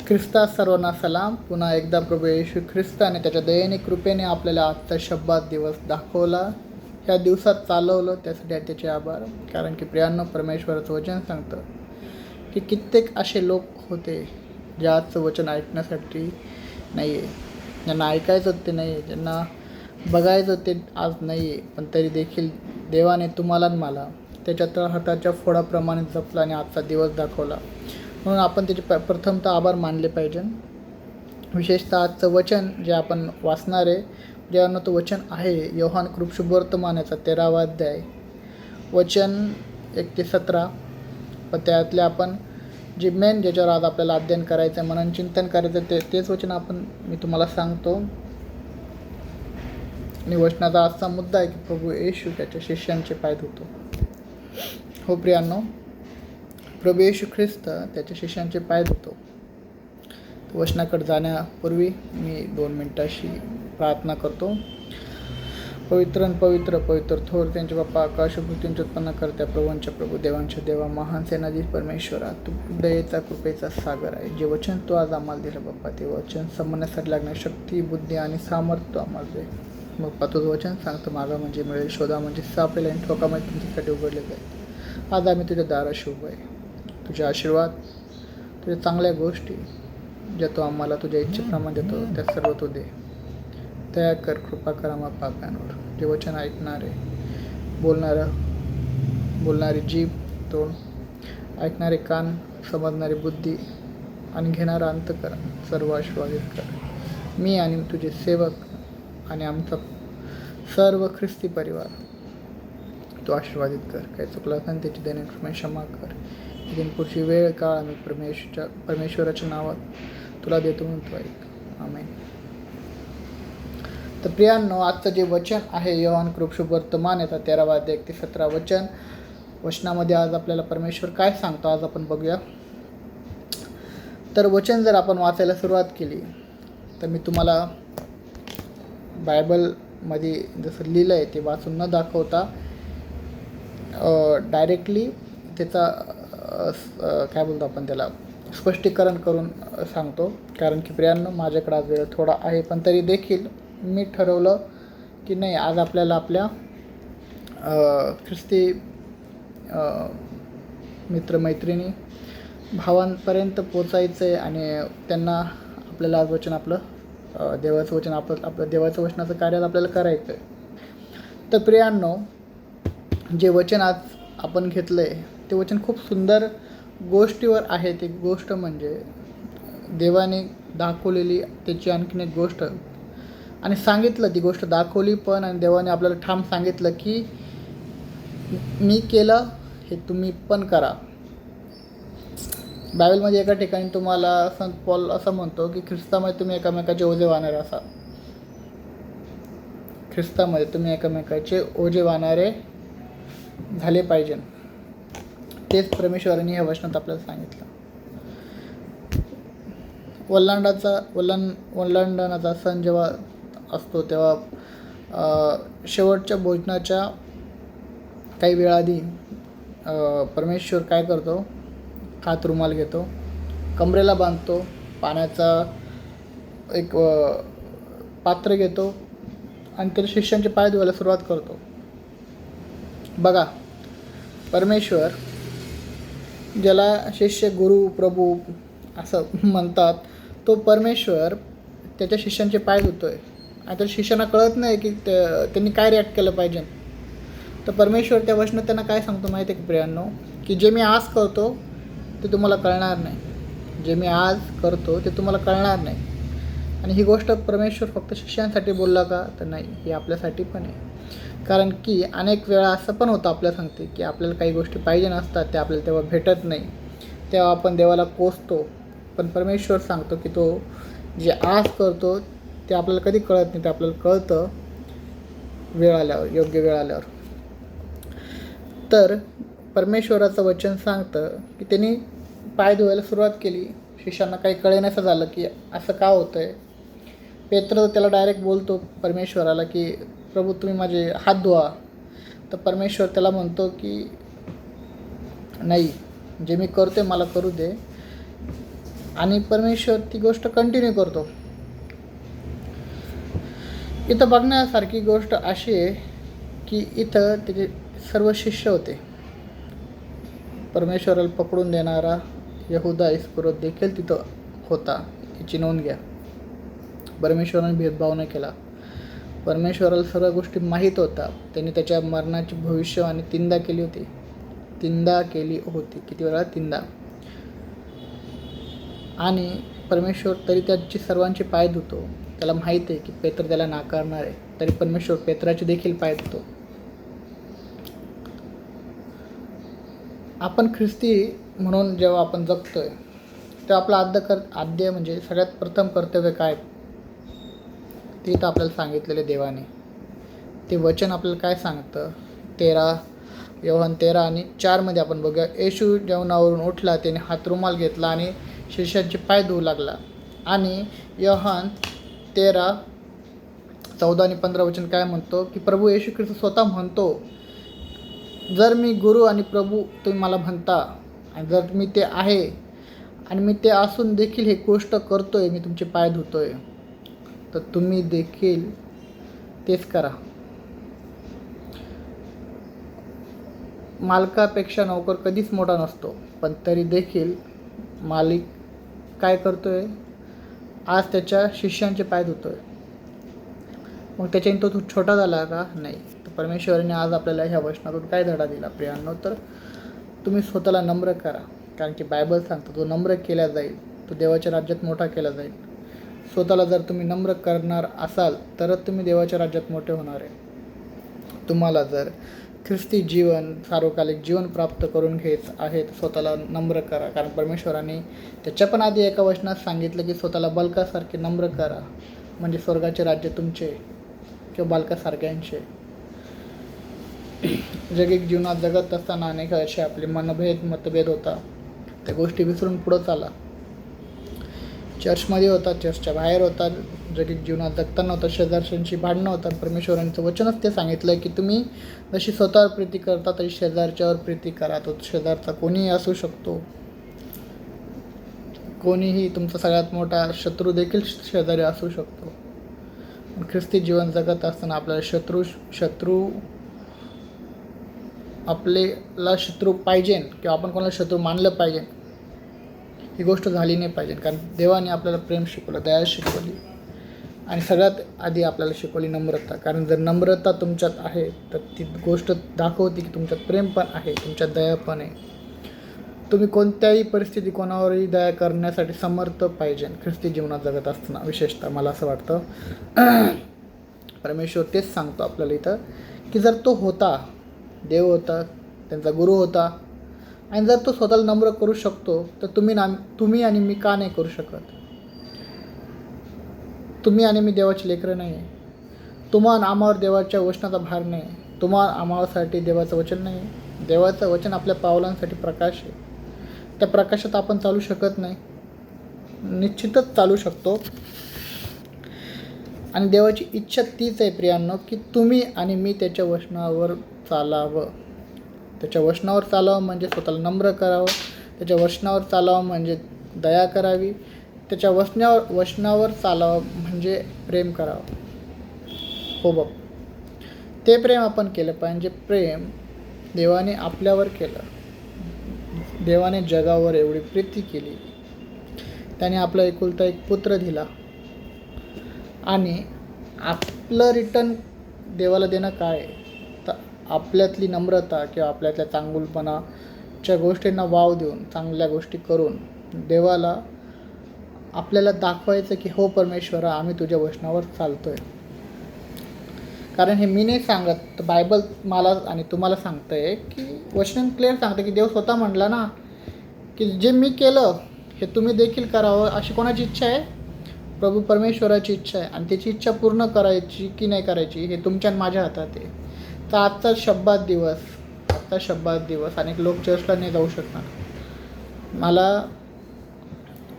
ख्रिस्ता सर्वांना सलाम. पुन्हा एकदा प्रभू येशू ख्रिस्त आणि त्याच्या दयेने कृपेने आपल्याला आजचा शब्बात दिवस दाखवला, ह्या दिवसात चालवलं, त्यासाठी त्याचे आभार. कारण की प्रियांनो, परमेश्वराचं वचन सांगतं की कित्येक असे लोक होते जे आजचं वचन ऐकण्यासाठी नाही आहे, ज्यांना ऐकायचं ते नाही आहे, ज्यांना बघायचं ते आज नाही आहे, पण तरी देखील देवाने तुम्हाला आणि मला त्याच्या हाताच्या फोडाप्रमाणे जपला आणि आजचा दिवस दाखवला. म्हणून आपण त्याचे प्रथमतः आभार मानले पाहिजे. विशेषतः आजचं वचन जे आपण वाचणार आहे, जेव्हा तो वचन आहे योहान कृपशुभवर्तमानाचा 13वा अध्याय, वचन 1 ते 17. पण त्यातले आपण जे मेन ज्याच्यावर आज आपल्याला अध्ययन करायचं आहे, मनन चिंतन करायचं, तेच वचन मी तुम्हाला सांगतो. आणि वचनाचा आजचा मुद्दा आहे की प्रभू येशू त्याच्या शिष्यांचे पाय धुतो. हो प्रियांनो, प्रभू येशू ख्रिस्त त्याच्या शिष्यांचे पाय धुतो. वचनाकडे जाण्यापूर्वी मी 2 मिनिटाशी प्रार्थना करतो. पवित्र पवित्र पवित्र थोर त्यांचे बाप्पा, आकाशभूतींचे उत्पन्न करत्या प्रभूंच्या प्रभू, देवांच्या देवा, महान सेनाधीश परमेश्वरा, तू दयेचा कृपेचा सागर आहे. जे वचन तू आज आम्हाला दिलं बाप्पा, ते वचन समजण्यासाठी लागणारी शक्ती, बुद्धी आणि सामर्थ्य आम्हाला दे बाप्पा. तुझं वचन सांगतं, मागा म्हणजे मिळेल, शोधा म्हणजे सापडेल आणि ठोका म्हणजे तुमच्यासाठी उघडले जाईल. आज आम्ही तुझ्या दाराशी उभं आहे. तुझे आशीर्वाद, तुझ्या चांगल्या गोष्टी ज्या तू आम्हाला तुझ्या इच्छेप्रमाणे देतो, त्या सर्व तू दे. दया कर, कृपा कर आम्हा पाप्यांवर. जे वचन ऐकणारे, बोलणारी जीभ, तोंड, ऐकणारे कान, समजणारी बुद्धी आणि घेणारा अंतःकरण सर्व आशीर्वादित कर. मी आणि तुझे सेवक आणि आमचा सर्व ख्रिस्ती परिवार तू आशीर्वादित कर. काही चुकलं असेल त्याची दैनिक क्षमा कर. इथून पुढची वेळ काळ आम्ही परमेश्वराच्या नावात तुला देतो म्हणतो ऐक. आमेन. तर प्रियांनो, आजचं जे वचन आहे योहान कृपशुभवर्तमान येतात 13वा अध्याय 1 ते 17 वचनामध्ये आज आपल्याला परमेश्वर काय सांगतो आज आपण बघूया. तर वचन जर आपण वाचायला सुरुवात केली तर मी तुम्हाला बायबलमध्ये जसं लिहिलं आहे ते वाचून न दाखवता डायरेक्टली त्याचा काय बोलतो आपण त्याला स्पष्टीकरण करून सांगतो. कारण की प्रियांनो, माझ्याकडे आज वेळ थोडा आहे, पण तरी देखील मी ठरवलं की नाही, आज आपल्याला आपल्या ख्रिस्ती मित्रमैत्रिणी भावांपर्यंत पोचायचं आहे आणि त्यांना आपल्याला आज वचन आपलं देवाचं वचन आपलं देवाचं वचनाचं कार्य आपल्याला करायचं आहे. तर प्रियांनो, जे वचन आज आपण घेतलं आहे ते वचन खूप सुंदर गोष्टीवर आहे. ती गोष्ट म्हणजे देवाने दाखवलेली त्याची आणखीन एक गोष्ट आणि सांगितलं, ती गोष्ट दाखवली पण, आणि देवाने आपल्याला ठाम सांगितलं की मी केलं हे तुम्ही पण करा. बायबलमध्ये एका ठिकाणी तुम्हाला संत पॉल असं म्हणतो की ख्रिस्तामध्ये तुम्ही एकमेकाचे ओझे वाहणारे असा. ख्रिस्तामध्ये तुम्ही एकमेकाचे ओझे वाहणारे झाले पाहिजे. तेच परमेश्वराने ह्या वचनात आपल्याला सांगितलं. वल्लांडणाचा सण जेव्हा असतो तेव्हा शेवटच्या भोजनाच्या काही वेळाआधी परमेश्वर काय करतो, हात रुमाल घेतो, कमरेला बांधतो, पाण्याचा एक पात्र घेतो आणि त्याला शिष्यांचे पाय धुवायला सुरुवात करतो. बघा, परमेश्वर ज्याला शिष्य गुरु प्रभू असं म्हणतात, तो परमेश्वर त्याच्या शिष्यांचे पाय धुतोय आणि त्या शिष्यांना कळत नाही की त्यांनी काय रिॲक्ट केलं पाहिजे. तर परमेश्वर त्या वचनात त्यांना काय सांगतो माहिती आहे की प्रियांनो, की जे मी आज करतो ते तुम्हाला कळणार नाही, जे मी आज करतो ते तुम्हाला कळणार नाही. आणि ही गोष्ट परमेश्वर फक्त शिष्यांसाठी बोलला का, तर नाही, ही आपल्यासाठी पण आहे. कारण की अनेक वेळा असं पण होतं, आपल्याला सांगते की आपल्याला काही गोष्टी पाहिजे नसतात, त्या आपल्याला तेव्हा भेटत नाही, तेव्हा आपण देवाला कोसतो. पण परमेश्वर सांगतो की तो जे आज करतो ते आपल्याला कधी कळत नाही, ते आपल्याला कळतं वेळ आल्यावर, योग्य वेळ आल्यावर. तर परमेश्वराचं वचन सांगतं की त्यांनी पाय धुवायला सुरुवात केली. शिष्यांना काही कळेनासं झालं की असं का होतं आहे. पेत्र त्याला डायरेक्ट बोलतो परमेश्वराला की प्रभू तुम्ही माझे हात धुवा. तर परमेश्वर त्याला म्हणतो की नाही, जे मी करतो मला करू दे. आणि परमेश्वर ती गोष्ट कंटिन्यू करतो. इथं बघण्यासारखी गोष्ट अशी आहे की इथं त्याचे सर्व शिष्य होते. परमेश्वराला पकडून देणारा यहुदा इस्करियोत देखील तिथं होता, याची नोंद घ्या. परमेश्वराने भेदभाव न केला. परमेश्वराला सर्व गोष्टी माहीत होता. त्यांनी त्याच्या मरणाची भविष्यवाणी तीनदा केली होती. किती वेळा? तीनदा. आणि परमेश्वर तरी त्याची सर्वांचे पाय धुतो. त्याला माहीत आहे की पेत्र त्याला नाकारणार आहे, तरी परमेश्वर पेत्राचे देखील पाय धुतो. आपण ख्रिस्ती म्हणून जेव्हा आपण जगतोय तेव्हा आपलं आद्य म्हणजे सगळ्यात प्रथम कर्तव्य काय ते तर आपल्याला सांगितलेले देवाने. ते वचन आपल्याला काय सांगतं? योहान 13 आणि 4 आपण बघूया. येशू जेवणावरून उठला, त्याने हातरुमाल घेतला आणि शिष्यांचे पाय धुवू लागला. आणि योहान 13:14 आणि 15 काय म्हणतो की प्रभू येशू ख्रिस्त स्वतः म्हणतो, जर मी गुरु आणि प्रभू तुम्ही मला म्हणता, आणि जर मी ते आहे आणि मी ते असून देखील हे गोष्ट करतोय, मी तुमचे पाय धुतोय, तर तुम्ही देखील तेच करा. मालकापेक्षा नोकर कधीच मोठा नसतो, पण तरी देखील मालिक काय करतोय? आज त्याच्या शिष्यांचे पाय धुतोय. मग त्याच्याने तो छोटा झाला का? नाही. तर परमेश्वराने आज आपल्याला ह्या वचनातून काय धडा दिला प्रियांनो? तर तुम्ही स्वतःला नम्र करा, कारण की बायबल सांगतो तो नम्र केला जाईल, तो देवाच्या राज्यात मोठा केला जाईल. स्वतःला जर तुम्ही नम्र करणार असाल तरच तुम्ही देवाच्या राज्यात मोठे होणार आहे. तुम्हाला जर ख्रिस्ती जीवन, सार्वकालिक जीवन प्राप्त करून घ्यायचं आहे तर स्वतःला नम्र करा, कारण परमेश्वराने त्याच्या पण आधी एका वचनात सांगितलं की स्वतःला बालकासारखे नम्र करा, म्हणजे स्वर्गाचे राज्य तुमचे किंवा बालकासारख्यांचे. जगिक जीवनात जगत असताना अनेक असे आपले मतभेद होता, त्या गोष्टी विसरून पुढं चाला. चर्चमध्ये होता, चर्चच्या बाहेर होता, जगिक जीवनात जगताना होता, शेजारच्यांशी भांडणं होतात. परमेश्वरांचं वचनच ते सांगितलं की तुम्ही जशी स्वतःवर प्रीती करता तशी शेजारच्यावर प्रीती करा. तो शेजारचा कोणीही असू शकतो, कोणीही, तुमचा सगळ्यात मोठा शत्रू देखील शेजारी असू शकतो. ख्रिस्ती जीवन जगत असताना आपल्याला आपल्याला शत्रू पाहिजे किंवा आपण कोणाला शत्रू मानलं पाहिजे ही गोष्ट झाली नाही पाहिजे, कारण देवाने आपल्याला प्रेम शिकवलं, दया शिकवली, आणि सगळ्यात आधी आपल्याला शिकवली नम्रता. कारण जर नम्रता तुमच्यात आहे तर ती गोष्ट दाखवते की तुमच्यात प्रेम पण आहे, तुमच्यात दया पण आहे. तुम्ही कोणत्याही परिस्थिती कोणावरही दया करण्यासाठी समर्थ पाहिजे ख्रिस्ती जीवनात जगत असताना. विशेषतः मला असं वाटतं परमेश्वर तेच सांगतो आपल्याला इथं की जर तो होता, देव होता, त्यांचा गुरु होता, आणि जर तो स्वतःला नम्र करू शकतो तर तुम्ही आणि मी का नाही करू शकत? तुम्ही आणि मी देवाची लेकरं नाही आहे. तुम्हाला आम्हावर देवाच्या वचनाचा भार नाही, तुम्हाला आम्हासाठी देवाचं वचन नाही. देवाचं वचन आपल्या पावलांसाठी प्रकाश आहे. त्या प्रकाशात आपण चालू शकत नाही, निश्चितच चालू शकतो. आणि देवाची इच्छा तीच आहे प्रियांनो की तुम्ही आणि मी त्याच्या वचनावर चालावं. त्याच्या वचनावर चालावं म्हणजे स्वतःला नम्र करावं. त्याच्या वचनावर चालावं म्हणजे दया करावी. त्याच्या वचनावर चालावं म्हणजे प्रेम करावं. हो बाप, ते प्रेम आपण केलं पाहिजे. प्रेम देवाने आपल्यावर केलं. देवाने जगावर एवढी प्रीती केली, त्याने आपला एकुलता एक पुत्र दिला, आणि आपलं रिटर्न देवाला देणं काय? तर आपल्यातली नम्रता किंवा आपल्यातल्या चांगुलपणाच्या गोष्टींना वाव देऊन, चांगल्या गोष्टी करून देवाला आपल्याला दाखवायचं की हो परमेश्वरा, आम्ही तुझ्या वचनावर चालतोय. कारण हे मी नाही सांगत, तर बायबल मला आणि तुम्हाला सांगतंय की वचन क्लिअर सांगतं की देव स्वतः म्हटला ना की जे मी केलं हे तुम्ही देखील करावं. अशी कोणाची इच्छा आहे? प्रभू परमेश्वराची इच्छा आहे, आणि त्याची इच्छा पूर्ण करायची की नाही करायची हे तुमच्या आणि माझ्या हातात आहे. तर आजचा शब्दात दिवस अनेक लोक चर्चला नाही जाऊ शकणार. मला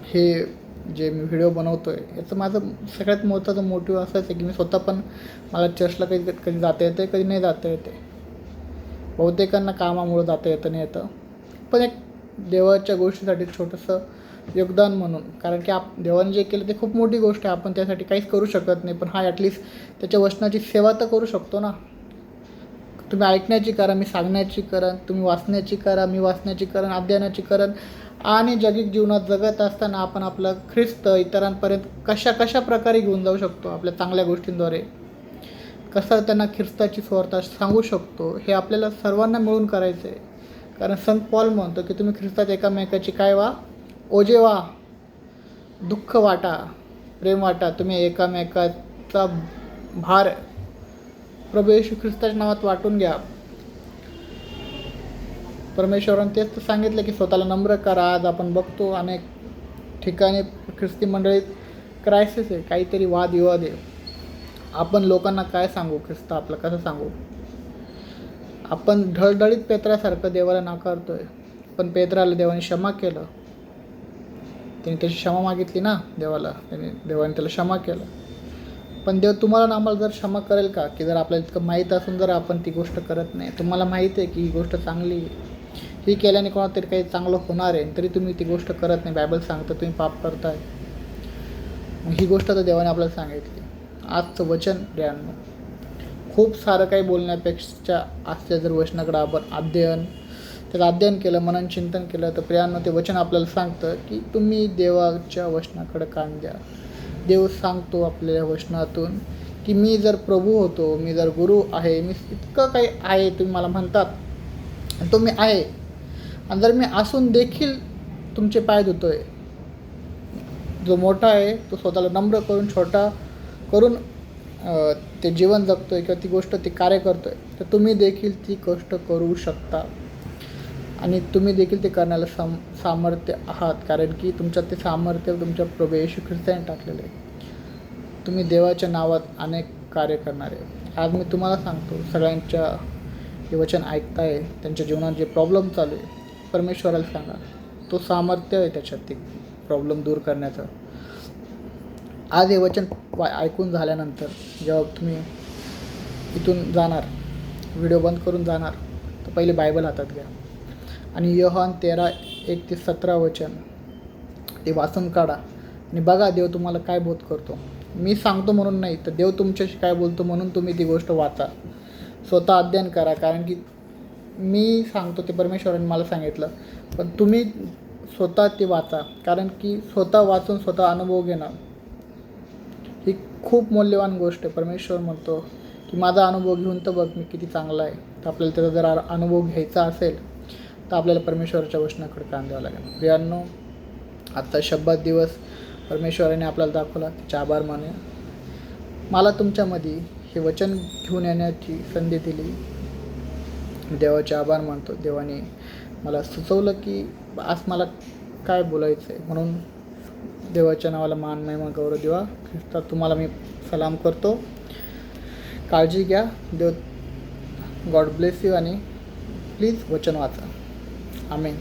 हे जे मी व्हिडिओ बनवतो आहे याचं माझं सगळ्यात महत्त्वाचं मोटिव्ह असंच आहे की मी स्वतः पण, मला चर्चला कधी जाता येते, कधी नाही जाता येते. बहुतेकांना कामामुळं जाता येतं नाही येतं, पण एक देवाच्या गोष्टीसाठी छोटंसं योगदान म्हणून, कारण की देवाने जे केलं ते खूप मोठी गोष्ट आहे. आपण त्यासाठी काहीच करू शकत नाही, पण ॲटलिस्ट त्याच्या वचनाची सेवा तर करू शकतो ना. तुम्ही ऐकण्याची करा, मी सांगण्याची करा, तुम्ही वाचण्याची करा, मी वाचण्याची करा, अध्ययनाची करा. आणि जागतिक जीवनात जगत असताना आपण आपलं ख्रिस्त इतरांपर्यंत कशा प्रकारे घेऊन जाऊ शकतो, आपल्या चांगल्या गोष्टींद्वारे कसं त्यांना ख्रिस्ताची सुवार्ता सांगू शकतो, हे आपल्याला सर्वांना मिळून करायचं आहे. कारण संत पॉल म्हणतो की तुम्ही ख्रिस्तात एकामेकाची काय व्हा, ओझे व्हा, दुःख वाटा, प्रेम वाटा. तुम्ही एकामेकाचा भार प्रभू येशू ख्रिस्ताच्या नावात वाटून घ्या. परमेश्वराने तेच तर सांगितलं की स्वतःला नम्र करा. आज आपण बघतो अनेक ठिकाणी ख्रिस्ती मंडळीत क्रायसिस आहे, काहीतरी वादविवाद आहे. आपण लोकांना काय सांगू, ख्रिस्त आपलं कसं सांगू? आपण ढळढळीत पेत्रासारखं देवाला नाकारतोय, पण पेत्राला देवाने क्षमा केलं. त्याने त्याची क्षमा मागितली ना देवाने त्याला क्षमा केलं. पण देव तुम्हाला ना आम्हाला जर क्षमा करेल का, की जर आपल्याला इतकं माहीत असून जर आपण ती गोष्ट करत नाही? तुम्हाला माहीत आहे की ही गोष्ट चांगली आहे, ही केल्याने कोणाला तरी काही चांगलं होणार आहे, तरी तुम्ही ती गोष्ट करत नाही. बायबल सांगतं तुम्ही पाप करताय. ही गोष्ट तर देवाने आपल्याला सांगितली. आजचं वचन प्रियांनो, खूप सारं काही बोलण्यापेक्षा आजच्या जर वचनाकडं आपण त्याचं अध्ययन केलं, मनन चिंतन केलं, तर प्रियांनो ते वचन आपल्याला सांगतं की तुम्ही देवाच्या वचनाकडं कान द्या. देव सांगतो आपल्या वचनातून की मी जर प्रभू होतो, मी जर गुरु आहे, मी इतकं काही आहे तुम्ही मला म्हणतात, तो मी आहे. आणि जर मी असून देखील तुमचे पाय धुतोय, जो मोठा आहे तो स्वतःला नम्र करून छोटा करून ते जीवन जगतोय किंवा ती गोष्ट ती कार्य करतोय, तर तुम्ही देखील ती गोष्ट करू शकता. आणि तुम्ही देखील ते करण्याला सामर्थ्य आहात, कारण की तुमच्यात ते सामर्थ्य तुमच्या प्रभू येशू ख्रिस्ताने टाकलेलं आहे. तुम्ही देवाच्या नावात अनेक कार्य करणारे. आज मी तुम्हाला सांगतो, सगळ्यांच्या हे वचन ऐकताय, त्यांच्या जीवनात जे प्रॉब्लेम चालू आहे, परमेश्वराला सांगा. तो सामर्थ्य आहे त्याच्यात ते प्रॉब्लेम दूर करण्याचं. आज हे वचन ऐकून झाल्यानंतर जेव्हा तुम्ही इथून जाणार, व्हिडिओ बंद करून जाणार, तर पहिले बायबल हातात घ्या आणि योहान 13:1-17 वचन ते वाचून काढा आणि बघा देव तुम्हाला काय बोध करतो. मी सांगतो म्हणून नाही, तर देव तुमच्याशी काय बोलतो म्हणून तुम्ही ती गोष्ट वाचा, स्वतः अध्ययन करा. कारण की मी सांगतो ते परमेश्वराने मला सांगितलं, पण तुम्ही स्वतः ते वाचा. कारण की स्वतः वाचून स्वतः अनुभव घेणं ही खूप मौल्यवान गोष्ट आहे. परमेश्वर म्हणतो की माझा अनुभव घेऊन तर बघ मी किती चांगला आहे. तर आपल्याला त्याचा जर अनुभव घ्यायचा असेल तर आपल्याला परमेश्वराच्या वचनाकडे कान द्यावं लागेल. प्रियांनो, आजचा शब्दात दिवस परमेश्वराने आपल्याला दाखवला, त्याचे आभार माने. मला तुमच्यामध्ये हे वचन घेऊन येण्याची संधी दिली, देवाचे आभार मानतो. देवाने मला सुचवलं की आज मला काय बोलायचं आहे, म्हणून देवाच्या नावाला मान महिमा गौरव देवा. ख्रिस्ता तुम्हाला मी सलाम करतो. काळजी घ्या. देव गॉड ब्लेस यू आणि प्लीज वचन वाचा. आमेन.